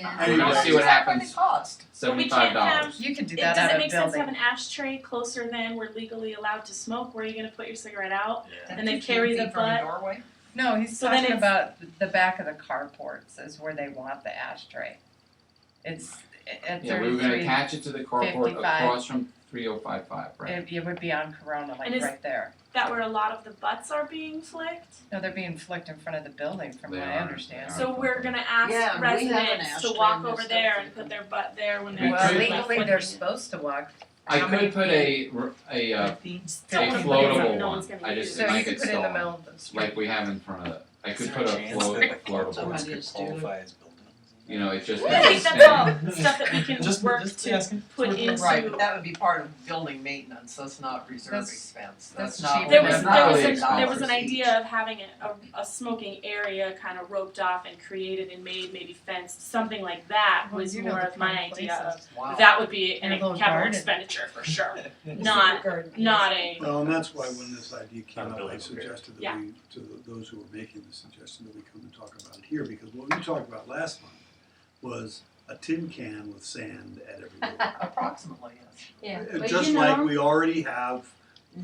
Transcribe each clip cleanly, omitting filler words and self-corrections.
We're gonna see what happens. Cost. But we can't have, $75. You could do it that out doesn't of make sense to have building. an ashtray closer than we're legally allowed to smoke. Where are you gonna put your cigarette out? Yeah. And then carry the 15 feet from a butt. doorway? No, he's So then talking it's- about the back of the carports is where they want the ashtray. It's at Yeah, we were gonna 33, attach it to the carport 55. across from 3055, right? it would be on Corona, like And is- right there. That where a lot of the butts are being flicked. No, they're being flicked in front of the building from They what are, I understand. they So we're gonna ask Yeah, we have an residents to ashtray walk and over there's there stuff and they put their butt there when they're. We Well, could- legally they're supposed to walk. I How many could put feet? a Don't wanna put it in floatable something no one. one's gonna I use. just So you might could get put it in the stolen, middle of the street. like we have in front of the, I could Is put there a a chance float, that a the floatable Somebody one. carports could is doing it. qualify as buildings? You know, it just. I think that's all stuff that we can Just work just to asking. put into. Right, but that would be part of building maintenance, that's not reserve That's- expense, that's that's not. cheap. There was It's not there was really an there was expensive. an idea of having a smoking area kind of roped off and created and made, maybe fenced, something like that Well, was you know more the of my kind of idea places. of Wow. that would be Your a little capital garden. expenditure for sure. Not a Well, and that's why when this idea came Not a up, I building repair. suggested Yeah. that we, those who were making the suggestion that we come and talk about it here, because what we talked about last month was a tin can with sand at every door. Approximately, yes. Yeah, Uh, but Just you like know, we already have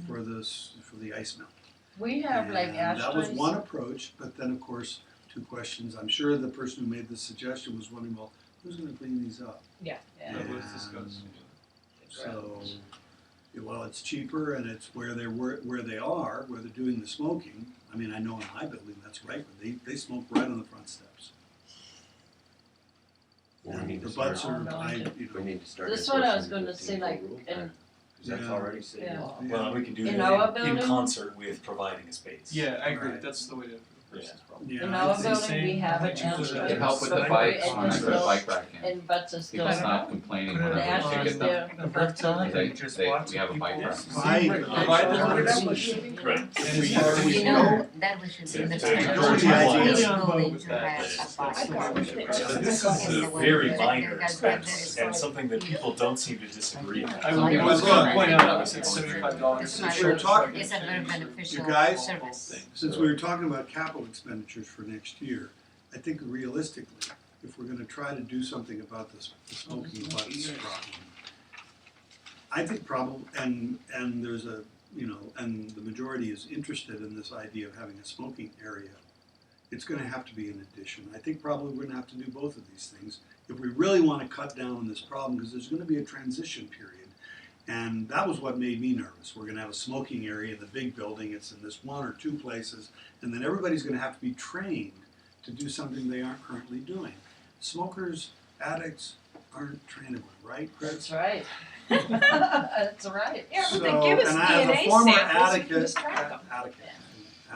for the ice melt. we have like And that was ashtrays. one approach, but then of course, two questions. I'm sure the person who made this suggestion was wondering, well, who's gonna clean these up? Yeah. And so, well, it's cheaper and it's where they are, where they're doing the smoking. I mean, I know in my building, that's right, but they smoke right on the front steps. Well, we And need the to butts start- are, We need to start. That's what I was enforcing gonna the say, 15 like, rule in- then, 'cause that's Yeah. already city Yeah. law. Well, we can do In our that in building? concert with providing a space. Yeah, I agree, Right. that's the way to approach this problem. yeah. In our it's- building, we have an They help ashtray. To help with the but bikes and when I it's put a still- bike rack in. And butts are still. People stop complaining Put it whenever The we ashtray get is them. there. A bird time, They- you just they- watch we have a people bike rack. provide the solution. Right. And If we- as far as we you know, know, that we should To- be the to time. encourage the idea. Each I'm building voting with to that. have That's- a bike. that's the I way we should approach it. So This is a very minor expense and It's something that people don't seem to disagree on. I Some was people gonna still point drink out, it, we said people drink it. $75. It's Since we're talking- It's a very beneficial You guys? service. Since we were talking about capital expenditures for next year, I think realistically, if we're gonna try to do something about this the smoking butts problem, I think and there's a, and the majority is interested in this idea of having a smoking area, it's gonna have to be an addition. I think probably we're gonna have to do both of these things if we really wanna cut down on this problem, because there's gonna be a transition period. And that was what made me nervous. We're gonna have a smoking area in the big building, it's in this one or two places, and then everybody's gonna have to be trained to do something they aren't currently doing. Smokers, addicts aren't trainable, right, Chris? That's right. That's right. Yeah, but So, they give us and as a DNA former samples, you can addict, just track them.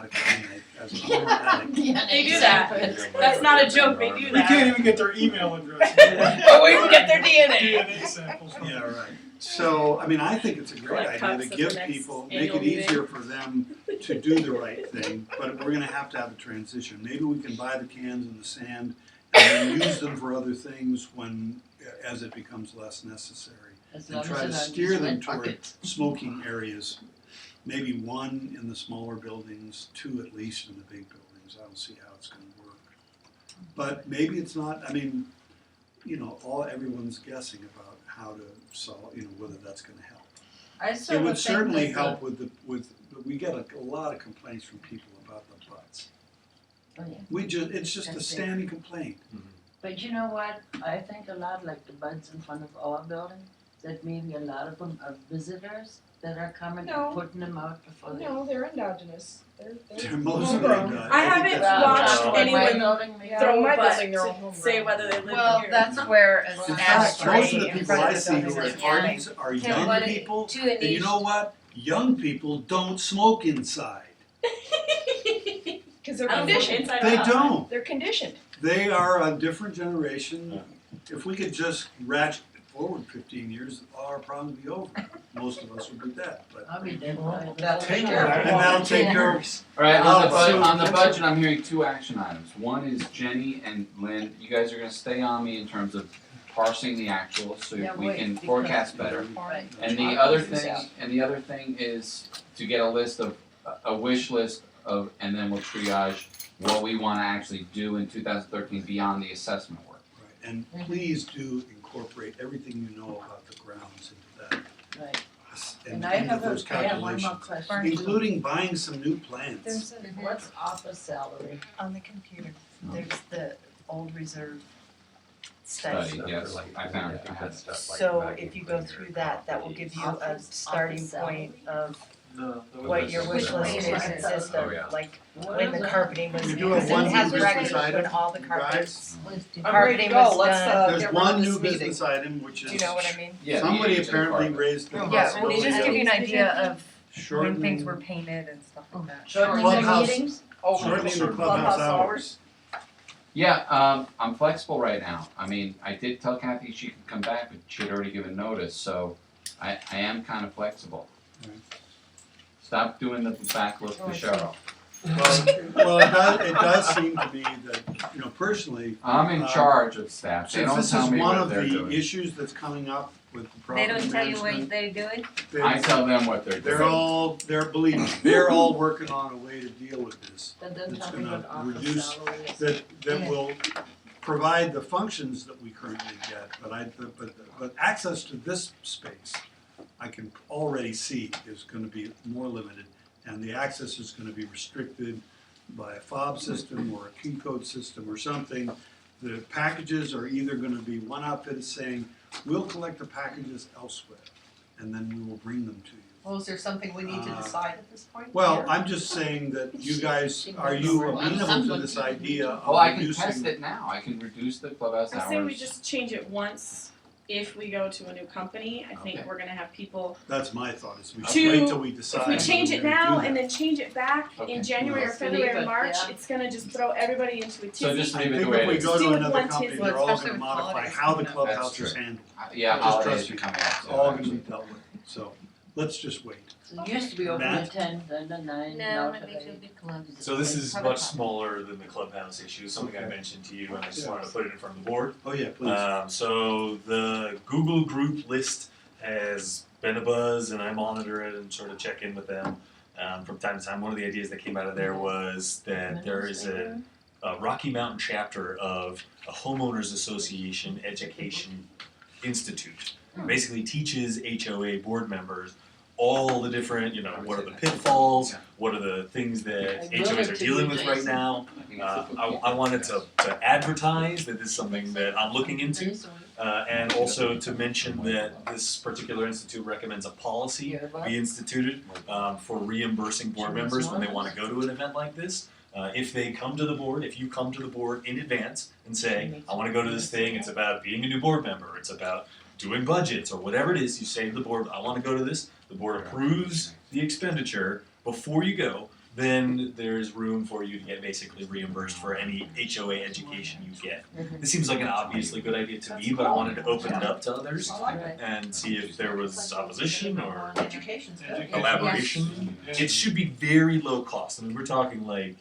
as a former addict, They do that. That's not a joke, they do We that. can't even get their email address. But we can get their DNA. DNA samples from yeah, right. So, I mean, I think it's a great Collect idea cups to at give the next people, make annual it meeting. easier for them to do the right thing, but we're gonna have to have a transition. Maybe we can buy the cans and the sand and then use them for other things as it becomes less necessary. As And long try as to it's not steer them cement toward buckets. smoking areas. Maybe one in the smaller buildings, two at least in the big buildings. I don't see how it's gonna work. But maybe it's not, I mean, everyone's guessing about how to solve, whether that's gonna help. I It sort of would think certainly that help we get a lot of complaints from people about the butts. Oh, yeah. It's just a That's it. standing complaint. But you know what, I think a lot like the buds in front of our building, that maybe a lot of them are visitors that are coming No. and putting them out before they. No, they're endogenous. They're mostly homegrown. not. I think haven't that's watched what- Well, anyone my building, maybe. Throw my butt building, they're all to homegrown. say whether they live Well, here. that's where an In fact, most of the ashtray in people front I of the see who building are is at fine. parties are Can young what it- people, to an and you know what? Young people don't smoke inside. Because they're I don't know, conditioned. inside or They outside. don't. They're conditioned. They are a different generation. If we could just ratchet it forward 15 years, all our problems would be over. Most of us would be dead, but. I'll be dead by then. That'll take care of And it. that'll take care of. Alright, Oh, on the budget, I'm hearing two action items. One is Jenny and Lynn, you guys are gonna stay on me in terms of parsing the actuals so Yeah, we wait, can because- forecast better. Right. And the other thing is to get a list of, a wish list of, and then we'll triage what we wanna actually do in 2013 beyond the assessment work. And please do incorporate everything you know about the grounds into that. Right. And And I into have those I have one more calculations, question. including buying some new plants. There's What's office salary? on the computer, there's the old reserve Study, study. yes, I found it, I had it. So if you go through that, that will give you a starting point of what your wish list is consist Oh, of, yeah. like What when is the it? carpeting was We new, do because have one it has new records business item, when all the you carpets, I'm ready to carpeting go, was let's done. There's get rid one of new this meeting. business item, which Do is, you know what I mean? Yeah, the somebody age of the apparently carpet. raised the Yeah, well, possibility just of give you an idea of when shortening, things were painted and stuff like that. Shortening the Clubhouse. meetings? shortening the clubhouse hours. Yeah, I'm flexible right now. I mean, I did tell Kathy she could come back, but she had already given notice, so I am kind of flexible. Right. Stop doing the back look to Cheryl. Well, it does seem to me that, you know, personally, I'm in charge of staff. They since don't this tell is me one what of they're the doing. issues that's coming up with the They property don't tell you management, what they're doing? I tell them what they're doing. believe me, they're all working on a way to deal with this. But then It's talking gonna about office reduce salary. That will provide the functions that we currently get, but access to this space, I can already see is gonna be more limited, and the access is gonna be restricted by a fob system or a key code system or something. The packages are either gonna be, one outfit is saying, we'll collect the packages elsewhere, and then we will bring them to you. Well, is there something we need to decide at this point? Well, here? I'm just saying that you guys, are you amenable to this idea of Well, I can reducing? test it now. I can reduce the clubhouse I hours. say we just change it once if we go to a new company. I think Okay. we're gonna have people, That's my thought, is we To- should wait till we decide. if we change whether it we're gonna now do and that. then change it back Okay. in January or Yes, February leave or it, March, yeah. it's gonna just throw everybody into a tizzy. So just I leave it think the way if we it is. go Do to with another one company, tizzy. they're all Especially gonna with modify holidays how the coming up. clubhouse That's is true. handled. Yeah, Just holidays trust are me. coming up. It's so all gonna actually. be dealt with, so let's just wait. So it used to be open Matt? at 10, then at 9, now to 8. So this is much smaller than the clubhouse issue, something I Okay. mentioned to you, and I just wanted to put it in front of the board. Oh, yeah, please. So the Google group list has been a buzz, and I monitor it and sort of check in with them from time to time. One of the ideas that came out of there was that there is a Rocky Mountain chapter of a homeowners association education institute. Basically teaches HOA board members all the different, you know, what are the pitfalls, what are the things that HOAs are dealing with right now. I think it's I wanted to advertise that this is something that I'm looking into, and also to mention that this particular institute recommends a policy be instituted for reimbursing board members when they want to go to an event like this. If they come to the board, if you come to the board in advance and say, I want to go to this thing, it's about being a new board member, it's about doing budgets or whatever it is, you say to the board, I want to go to this, the board approves the expenditure before you go, then there's room for you to get basically reimbursed for any HOA education you get. This seems like an obviously good idea to me, but I wanted to open it up to others I like it. and see if there was opposition or Education's good. elaboration. It should be very low cost. I mean, we're talking like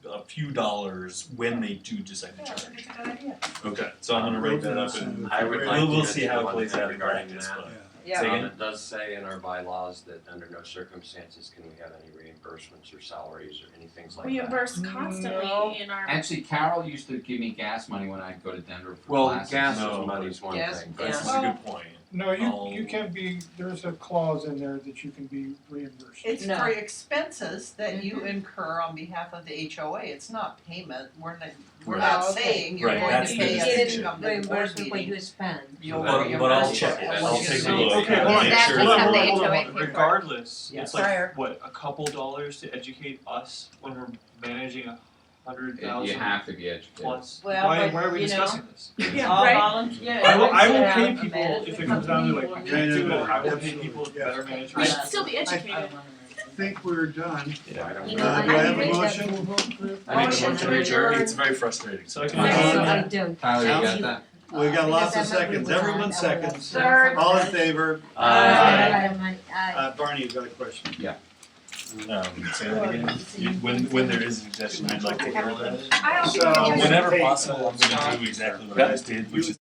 a few dollars when they do decide to Yeah, I charge. think it's a good idea. Okay, so I'm gonna write that up and I would like we'll to see get how it one plays thing out in regarding practice, that. but. Yeah. Say again? It does say in our bylaws that under no circumstances can we have any reimbursements or salaries or any things like that. Reimbursed constantly No. in our. Actually, Carol used to give me gas money when I'd go to Denver for Well, classes. gas No. is money's one Gas- thing. This is a good point. No, you can be, there's a clause in there that you can be reimbursed. It's No. for expenses that you incur on behalf of the HOA, it's not payment, we're Right. not Oh, okay. saying you're Right, going that's to the pay us distinction. to come to the board Reimbursement what meeting. you spend. You'll But- reimburse but I'll us check for it. what I'll you take a do. look. Okay, and hold on. make That sure just that have the we're- HOA pay for it. Regardless, Yes. it's like, Prior. what, a couple dollars to educate us when we're managing You 100,000 have to be educated. plus? Well, Why but, are we you know, discussing this? Yeah, all right. volunteer. I will Yeah, pay a people management if it comes down to like, I company can't will- do it, I will pay Absolutely. people to Yeah. better manage. We my- should still be I educated. don't wanna I think we're done. Yeah, I don't You know. know, Do I I have a read that motion? Google group. I make a Motion motion to to adjourn. adjourn. It's very frustrating, so I can. I don't. Tyler, you got that? We got lots of Because that might be seconds, what everyone I would seconds. like. Third. All in favor? Aye. Barney, you've got a question? Say that again. When there is a suggestion, I'd like to hear that. I don't think So- we can- Whenever possible, I'm gonna do exactly what I just did, which is